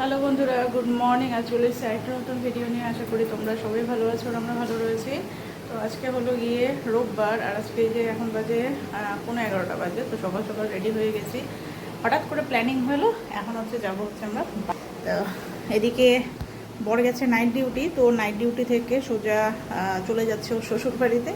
Hello বন্ধুরা, good morning. আজ চলে এসেছি একটা নতুন ভিডিও নিয়ে। আশা করি তোমরা সবাই ভালো আছো আর আমরা ভালো রয়েছি। তো আজকে হলো গিয়ে রোববার, আর আজকে যে এখন বাজে 11:15 বাজে। তো সকাল সকাল রেডি হয়ে গেছি, হঠাৎ করে প্ল্যানিং হলো। এখন যাবো আমরা। তো এদিকে বর গেছে নাইট ডিউটি, তো নাইট ডিউটি থেকে সোজা চলে যাচ্ছে ওর শ্বশুর বাড়িতে।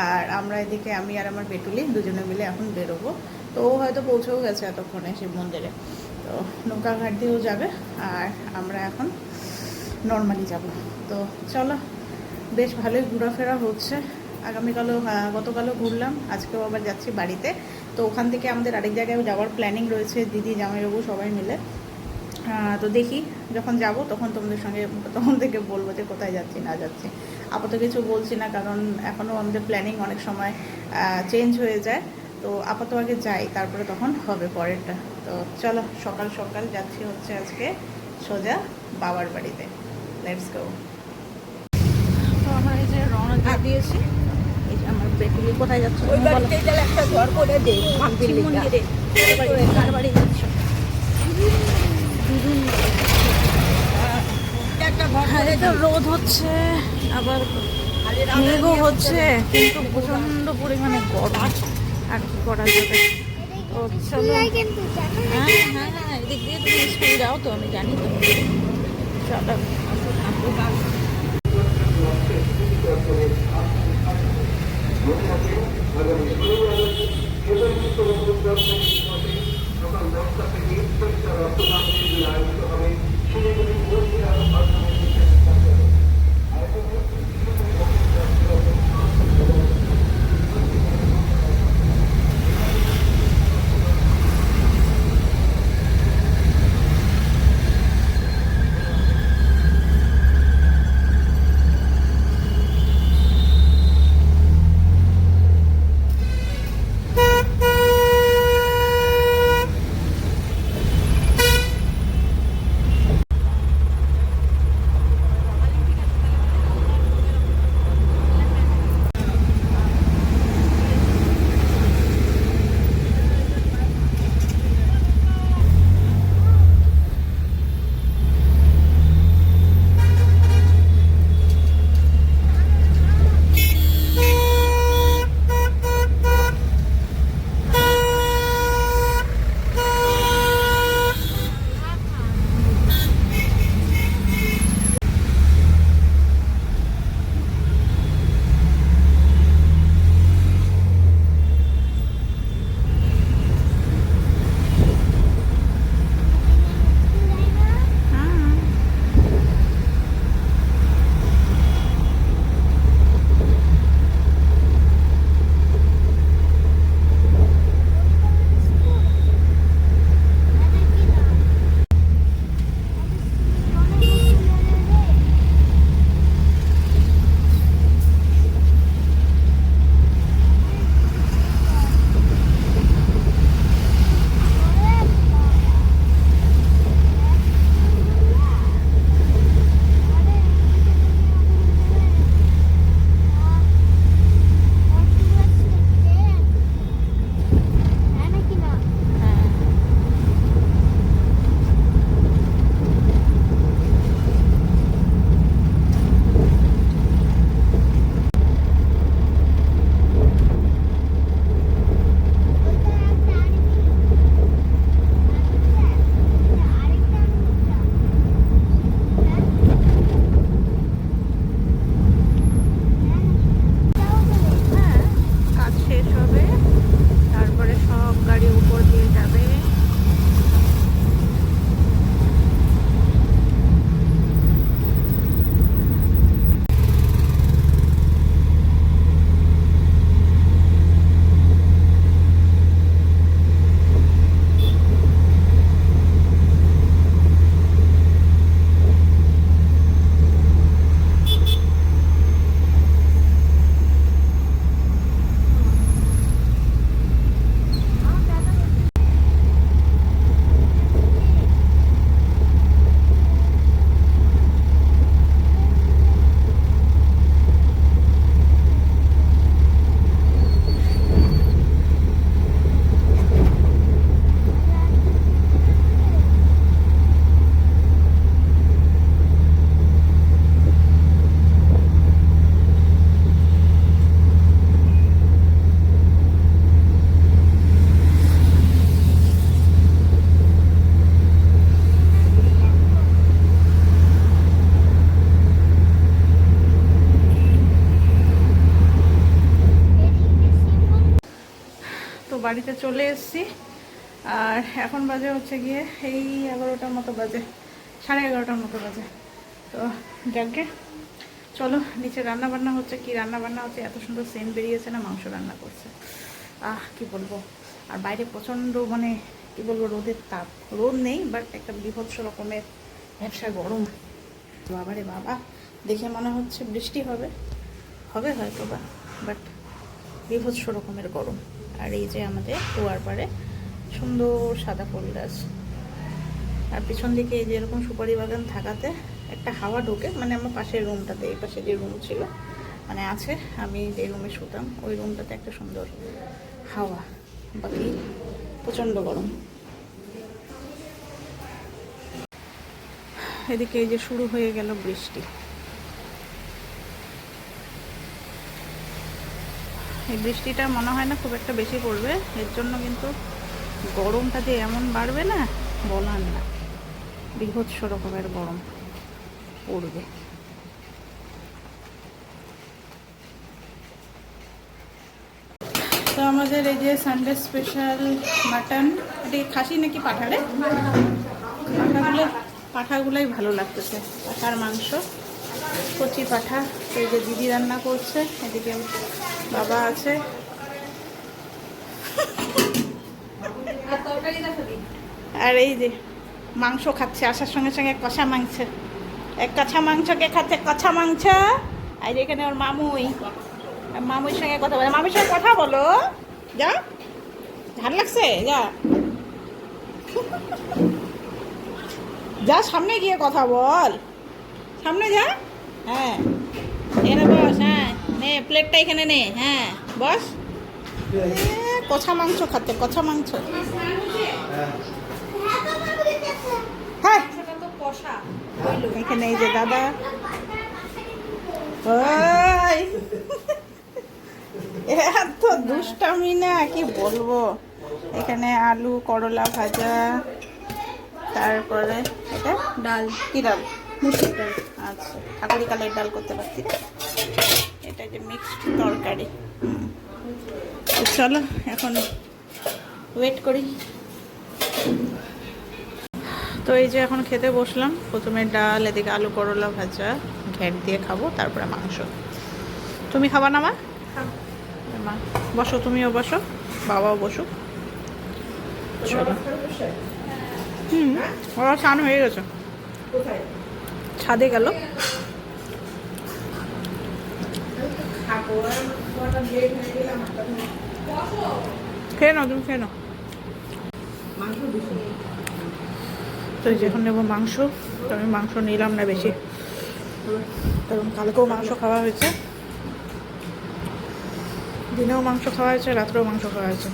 আর আমরা এদিকে আমি আর আমার বেটুলি দুজনে মিলে এখন বেরোবো। তো ও হয়তো পৌঁছেও গেছে এতক্ষণে শিব মন্দিরে। তো নৌকা ঘাট দিয়েও যাবে, আর আমরা এখন নর্মালি যাব। তো চলো, বেশ ভালোই ঘোরাফেরা হচ্ছে। গতকালও ঘুরলাম, আজকেও আবার যাচ্ছি বাড়িতে। তো ওখান থেকে আমাদের আরেক জায়গায় যাওয়ার প্ল্যানিং রয়েছে, দিদি জামাইবাবু সবাই মিলে। তো দেখি, যখন যাব তখন তখন থেকে বলবো যে কোথায় যাচ্ছি না যাচ্ছি। আপাতত কিছু বলছি না, কারণ এখনও আমাদের প্ল্যানিং অনেক সময় চেঞ্জ হয়ে যায়। তো আপাতত আগে যাই, তারপরে তখন হবে পরেরটা। তো চলো, সকাল সকাল যাচ্ছি আজকে সোজা বাবার বাড়িতে। Let's go. তো আমরা এই যে রওনা দিয়ে দিয়েছি। এই যে আমার বেটুলি কোথায় যাচ্ছে বাড়ি যাচ্ছে। রোদ হচ্ছে, আবার মেঘও হচ্ছে, কিন্তু প্রচন্ড পরিমাণে গরম। আর কি করা যাবে। তো চলো, হ্যাঁ এদিক দিয়ে তুমি স্কুল যাও তো, আমি জানি তো। চলো। থেকে চলে এসেছি। আর এখন বাজে হচ্ছে গিয়ে এই 11টার মতো বাজে, 11:30টার মতো বাজে। তো যাকে চলো নিচে রান্না বান্না হচ্ছে। কি রান্না বান্না হচ্ছে, এত সুন্দর সেন্ট বেরিয়েছে না, মাংস রান্না করছে। কি বলবো। আর বাইরে প্রচণ্ড মানে কি বলবো, রোদের তাপ, রোদ নেই বাট একটা বিভৎস রকমের ব্যবসা গরম। বাবারে বাবা, দেখে মনে হচ্ছে বৃষ্টি হবে, হবে হয়তো বা, বাট বিভৎস রকমের গরম। আর এই যে আমাদের কুয়ার পাড়ে সুন্দর সাদা ফুল গাছ, আর পিছন দিকে এই যে এরকম সুপারি বাগান থাকাতে একটা হাওয়া ঢোকে। মানে আমার পাশের রুমটাতে, এই পাশে যে রুম ছিল মানে আছে, আমি যে রুমে শুতাম ওই রুমটাতে একটা সুন্দর হাওয়া, বাকি প্রচণ্ড গরম। এদিকে এই যে শুরু হয়ে গেল বৃষ্টি। এই বৃষ্টিটা মনে হয় না খুব একটা বেশি পড়বে, এর জন্য কিন্তু গরমটা যে এমন বাড়বে না বলার না, বিভৎস রকমের গরম পড়বে। তো আমাদের এই যে সানডে স্পেশাল মাটন, এটা খাসি নাকি পাঠা রে? পাঠাগুলোই ভালো লাগতেছে, পাঠার মাংস, কচি পাঠা। এই যে দিদি রান্না করছে, এদিকে বাবা আছে। আর এই যে মাংস খাচ্ছে, আসার সঙ্গে সঙ্গে কষা মাংস, এক কাঁচা মাংসকে খাচ্ছে কষা মাংস। আর এখানে ওর মামুই, মামুর সঙ্গে কথা বলে, মামির সঙ্গে কথা বলো, যা ঝাল লাগছে, যা যা সামনে গিয়ে কথা বল, সামনে যা। হ্যাঁ এখানে বস, হ্যাঁ নে প্লেটটা এখানে নে, হ্যাঁ বস। কষা মাংস খাচ্ছে, কষা মাংস। হ্যাঁ এখানে এই যে দাদা, ওই এত দুষ্টামি না কি বলবো। এখানে আলু করলা ভাজা, তারপরে এটা ডাল, কি ডাল? মুসুর ডাল। আচ্ছা, ঠাকুরি কালের ডাল করতে পারছি না, এটা যে মিক্সড তরকারি। চলো এখন ওয়েট করি। তো এই যে এখন খেতে বসলাম, প্রথমে ডাল, এদিকে আলু করলা ভাজা, ঘ্যাট দিয়ে খাবো, তারপরে মাংস। তুমি খাবা না মা? বসো, তুমিও বসো, বাবাও বসুক। চলো। ওরা স্নান হয়ে গেছে, ছাদে গেল। খেয়ে নাও, তুমি খেয়ে নাও। তো যখন নেবো মাংস, তো আমি মাংস নিলাম না বেশি, কারণ কালকেও মাংস খাওয়া হয়েছে, দিনেও মাংস খাওয়া হয়েছে, রাত্রেও মাংস খাওয়া হয়েছে।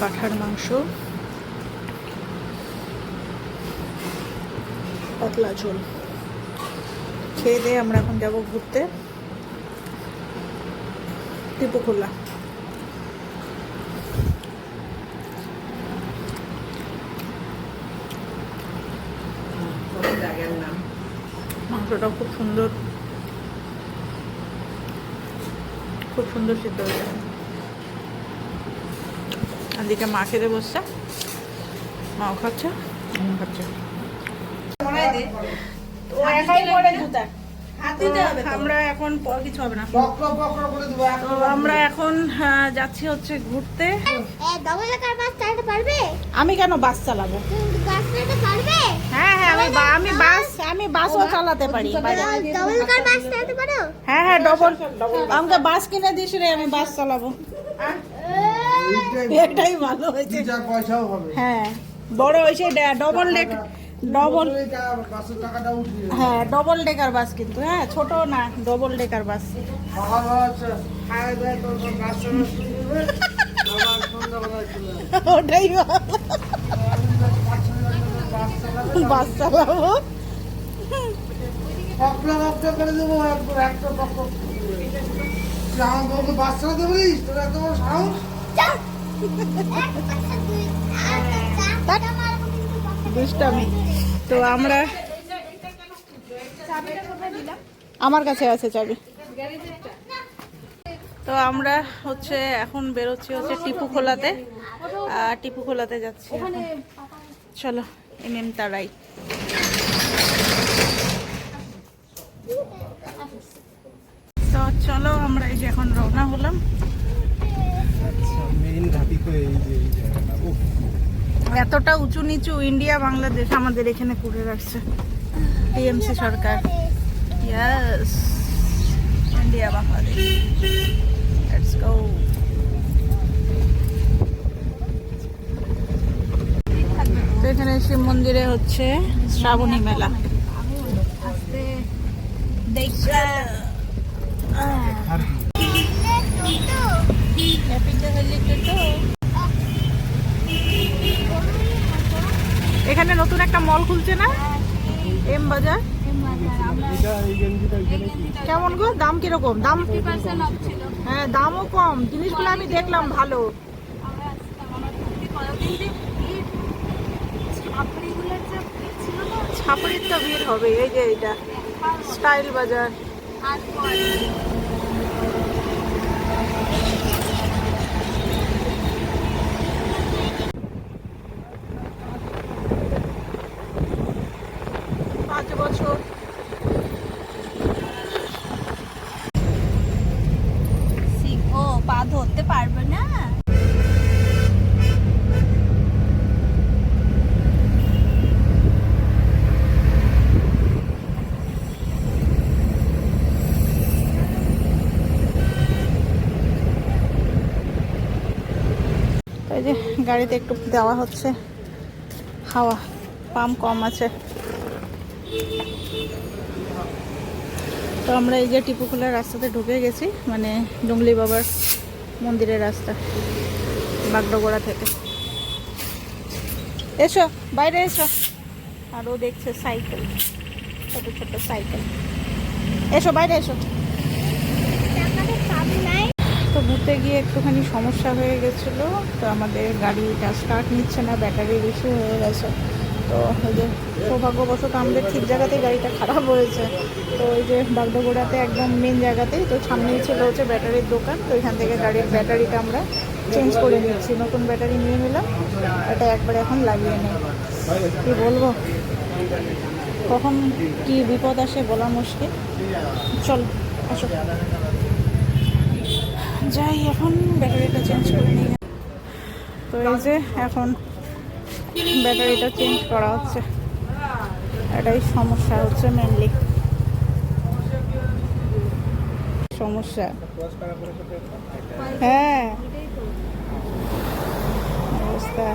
পাঠার মাংস, পাতলা ঝোল খেয়ে দিয়ে আমরা এখন যাবো ঘুরতে টিপুখোলা। মাংসটা খুব সুন্দর, খুব সুন্দর সিদ্ধ হয়েছে। এদিকে মা খেতে বসছে, মাও খাচ্ছে, আমিও খাচ্ছে। আমরা এখন কিছু হবে না, তো আমরা এখন যাচ্ছি হচ্ছে ঘুরতে। আমি কেন বাস চালাবো? হ্যাঁ হ্যাঁ আমি বাসও চালাতে পারি। হ্যাঁ হ্যাঁ ডবল, আমাকে বাস কিনে দিস রে, আমি বাস চালাবো। এটাই ভালো হয়েছে, হ্যাঁ বড় হয়েছে, ডবল হ্যাঁ ডবল ডেকার বাস, কিন্তু হ্যাঁ ছোট না, ডবল ডেকার বাস। ওটাই বাস চালাবো। বাস চালাতে বলিস, তোর এত বড় সাহস? দুষ্টামি। তো আমরা, আমার কাছে আছে চাবি। তো আমরা হচ্ছে এখন বেরোচ্ছি হচ্ছে টিপুখোলাতে, টিপুখোলাতে যাচ্ছি এখন। চলো তারাই। তো চলো আমরা এই যে এখন রওনা হলাম। এতটা উঁচু নিচু ইন্ডিয়া বাংলাদেশ আমাদের এখানে করে রাখছে TMC Sarkar. Yes, India Bangladesh, let's go. তো এখানে শিব মন্দিরে হচ্ছে শ্রাবণী মেলা। এখানে নতুন একটা মল খুলছে না, এম বাজার। কেমন গো, দাম কিরকম? দাম হ্যাঁ, দামও কম, জিনিসগুলো আমি দেখলাম ভালো। ছাপড়ির তো ভিড় হবে। এই যে এটা স্টাইল বাজার। বছর ও পা ধরতে পারবে না। এই যে গাড়িতে একটু দেওয়া হচ্ছে হাওয়া, পাম্প কম আছে। তো আমরা এই যে টিপুখোলার রাস্তাতে ঢুকে গেছি, মানে জঙ্গলি বাবার মন্দিরের রাস্তা, বাগডোগরা থেকে। এসো বাইরে এসো। আর ও দেখছে সাইকেল, ছোট ছোট সাইকেল। এসো বাইরে এসো। তো ঘুরতে গিয়ে একটুখানি সমস্যা হয়ে গেছিলো, তো আমাদের গাড়িটা স্টার্ট নিচ্ছে না, ব্যাটারি ইস্যু হয়ে গেছে। তো ওই যে সৌভাগ্যবশত আমাদের ঠিক জায়গাতেই গাড়িটা খারাপ হয়েছে। তো ওই যে বাগডোগরাতে একদম মেন জায়গাতেই, তো সামনেই ছিল হচ্ছে ব্যাটারির দোকান। তো এখান থেকে গাড়ির ব্যাটারিটা আমরা চেঞ্জ করে নিচ্ছি, নতুন ব্যাটারি নিয়ে নিলাম। এটা একবার এখন লাগিয়ে নিই। কী বলবো, কখন কি বিপদ আসে বলা মুশকিল। চল আসো যাই, এখন ব্যাটারিটা চেঞ্জ করে নিই। তো এই যে এখন ব্যাটারিটা চেঞ্জ করা হচ্ছে, এটাই সমস্যা হচ্ছে মেনলি সমস্যা। হ্যাঁ অবস্থা।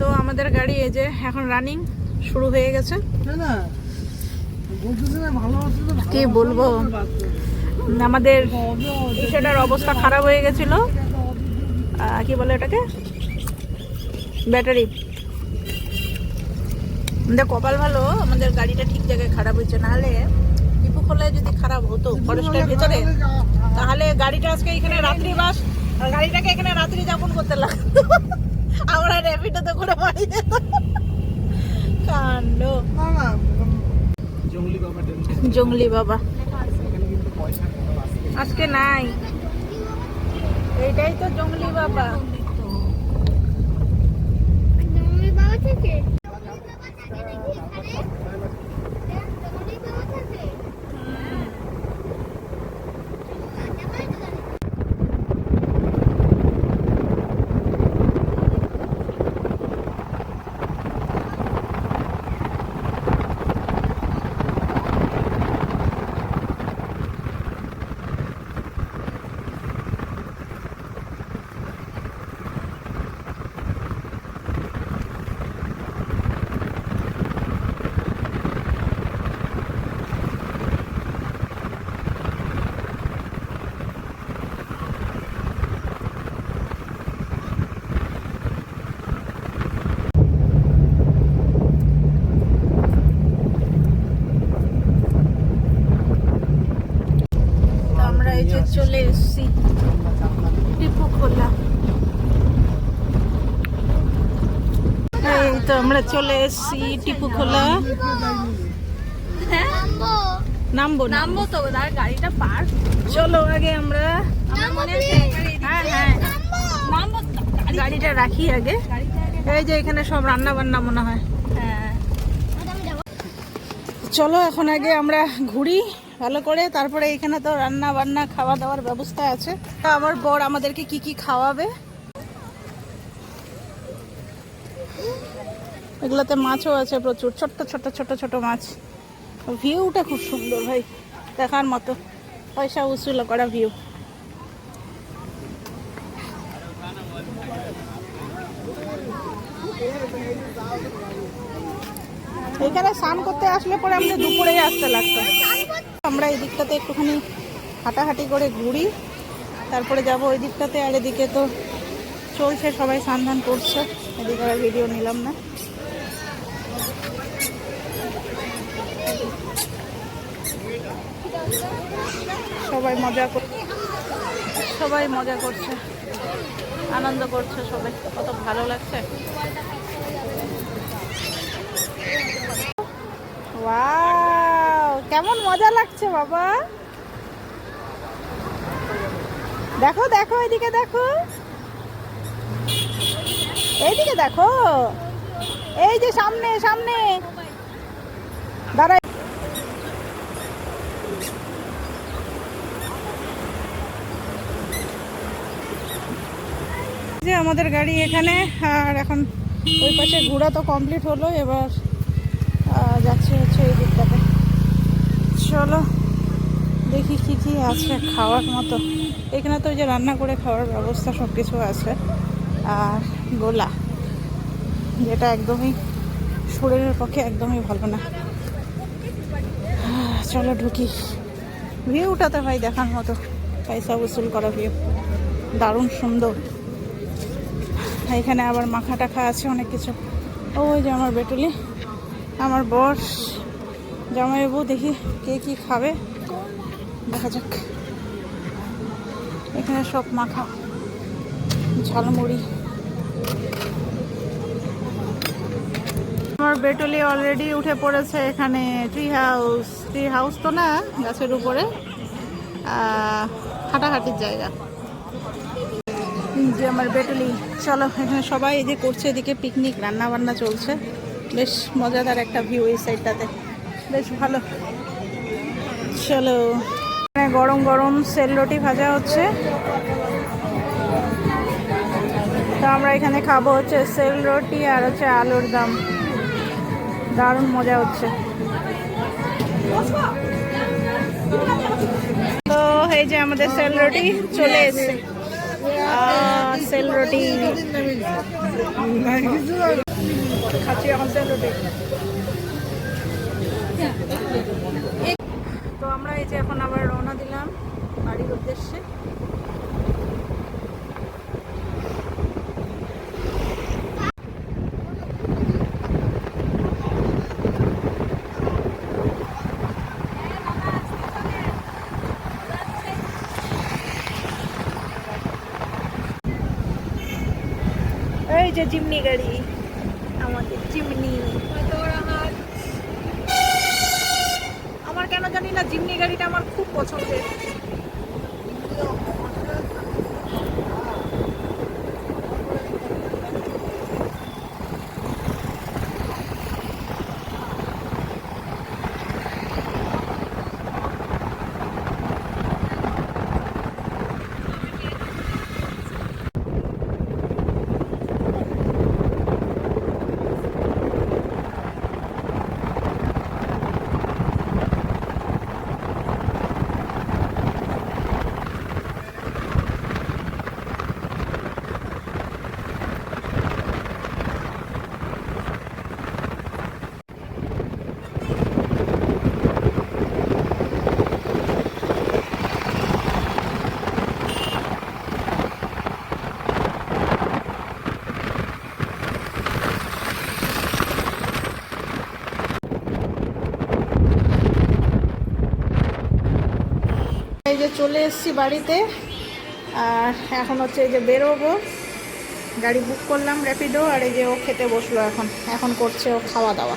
তো আমাদের গাড়ি এই যে এখন রানিং শুরু হয়ে গেছে। কি বলবো, আমাদের সেটার অবস্থা খারাপ হয়ে গেছিল। কি বলে এটাকে, ব্যাটারি। আমাদের কপাল ভালো, আমাদের গাড়িটা ঠিক জায়গায় খারাপ হয়েছে, নাহলে টিপুখোলায় যদি খারাপ হতো ফরেস্টের ভিতরে, তাহলে গাড়িটা আজকে এখানে রাত্রি বাস, গাড়িটাকে এখানে রাত্রি যাপন করতে লাগতো। আমরা র্যাপিডোতে করে বাড়ি যেতাম। কাণ্ড। জঙ্গলি বাবা আজকে নাই, এইটাই তো জঙ্গলি বাবা। চলে এসেছি টিপুখোলা। এই তো আমরা চলে এসেছি টিপুখোলা। নামবো নামবো তো, আর গাড়িটা পার। চলো আগে আমরা আমার মনে আছে হ্যাঁ হ্যাঁ নামবো তো, গাড়িটা রাখি আগে। এই যে এখানে সব রান্না বান্না মনে হয়। হ্যাঁ চলো এখন আগে আমরা ঘুরি ভালো করে, তারপরে এখানে তো রান্না বান্না খাওয়া দাওয়ার ব্যবস্থা আছে। আমার বর আমাদেরকে কি কি খাওয়াবে। এগুলোতে মাছও আছে প্রচুর, ছোট্ট ছোট ছোট ছোট মাছ। ভিউটা খুব সুন্দর ভাই, দেখার মতো, পয়সা উসুল করা ভিউ। এখানে স্নান করতে আসলে পরে আমাদের দুপুরেই আসতে লাগতো। আমরা এই দিকটাতে একটুখানি হাঁটাহাঁটি করে ঘুরি, তারপরে যাব ওই দিকটাতে। আর এদিকে তো চলছে, সবাই স্নান ধান করছে, এদিকে আর ভিডিও নিলাম না। সবাই মজা করছে, আনন্দ করছে সবাই, কত ভালো লাগছে। ওয়াও, কেমন মজা লাগছে বাবা। দেখো দেখো, এদিকে দেখো, এইদিকে দেখো, এই যে সামনে সামনে দাঁড়াই। যে আমাদের গাড়ি এখানে, আর এখন ওই পাশে ঘোরা তো কমপ্লিট হলো, এবার যাচ্ছে হচ্ছে এই দিকটাতে। চলো দেখি কি কি আছে খাওয়ার মতো। এখানে তো ওই যে রান্না করে খাওয়ার ব্যবস্থা সব কিছু আছে, আর গোলা, যেটা একদমই শরীরের পক্ষে একদমই ভালো না। চলো ঢুকি। ভিউটা তো ভাই দেখার মতো, পয়সা উসুল করা ভিউ, দারুণ সুন্দর। এখানে আবার মাখা টাখা আছে অনেক কিছু। ওই যে আমার বেটুলি, আমার বর, জামাইবাবু, দেখি কে কি খাবে, দেখা যাক। এখানে সব মাখা, ঝালমুড়ি। আমার বেটুলি অলরেডি উঠে পড়েছে এখানে। ট্রি হাউস তো না, গাছের উপরে হাঁটাহাঁটির জায়গা। যে আমার বেটুলি, চলো এখানে সবাই এই যে করছে, এদিকে পিকনিক, রান্না বান্না চলছে, বেশ মজাদার একটা ভিউ এই সাইডটাতে, বেশ ভালো। চলো, গরম গরম সেল রুটি ভাজা হচ্ছে, তো আমরা এখানে খাবো হচ্ছে সেল রুটি আর হচ্ছে আলুর দম, দারুণ মজা হচ্ছে। তো এই যে আমাদের সেল রুটি চলে এসেছে, সেল রুটি খাচ্ছি এখন, সেল রুটি। তো আমরা এই যে এখন আবার রওনা দিলাম বাড়ির উদ্দেশ্যে। এই যে চিমনি গাড়ি, আমাদের চিমনি। আমার কেন জানি না চিমনি গাড়িটা আমার খুব পছন্দের। এই যে চলে এসেছি বাড়িতে, আর এখন হচ্ছে এই যে বেরোবো, গাড়ি বুক করলাম র্যাপিডো, আর এই যে ও খেতে বসলো, এখন করছে ও খাওয়া দাওয়া।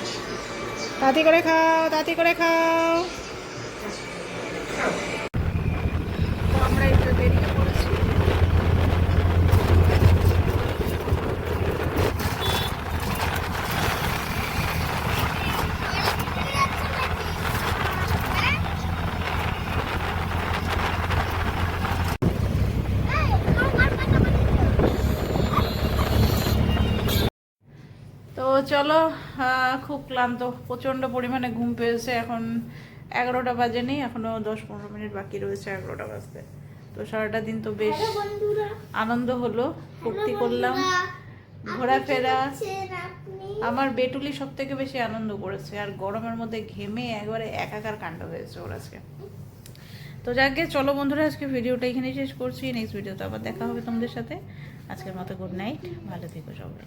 তাড়াতাড়ি করে খাও, তাড়াতাড়ি করে খাও। তো চলো, খুব ক্লান্ত, প্রচণ্ড পরিমাণে ঘুম পেয়েছে। এখন 11টা বাজেনি, এখনও 10-15 মিনিট বাকি রয়েছে 11টা বাজতে। তো সারাটা দিন তো বেশ আনন্দ হলো, ফুর্তি করলাম, ঘোরাফেরা। আমার বেটুলি সব থেকে বেশি আনন্দ করেছে, আর গরমের মধ্যে ঘেমে একবারে একাকার কাণ্ড হয়েছে ওর আজকে। তো যাকে চলো বন্ধুরা, আজকে ভিডিওটা এখানেই শেষ করছি। নেক্সট ভিডিওতে আবার দেখা হবে তোমাদের সাথে। আজকের মতো গুড নাইট, ভালো থেকো সবাই।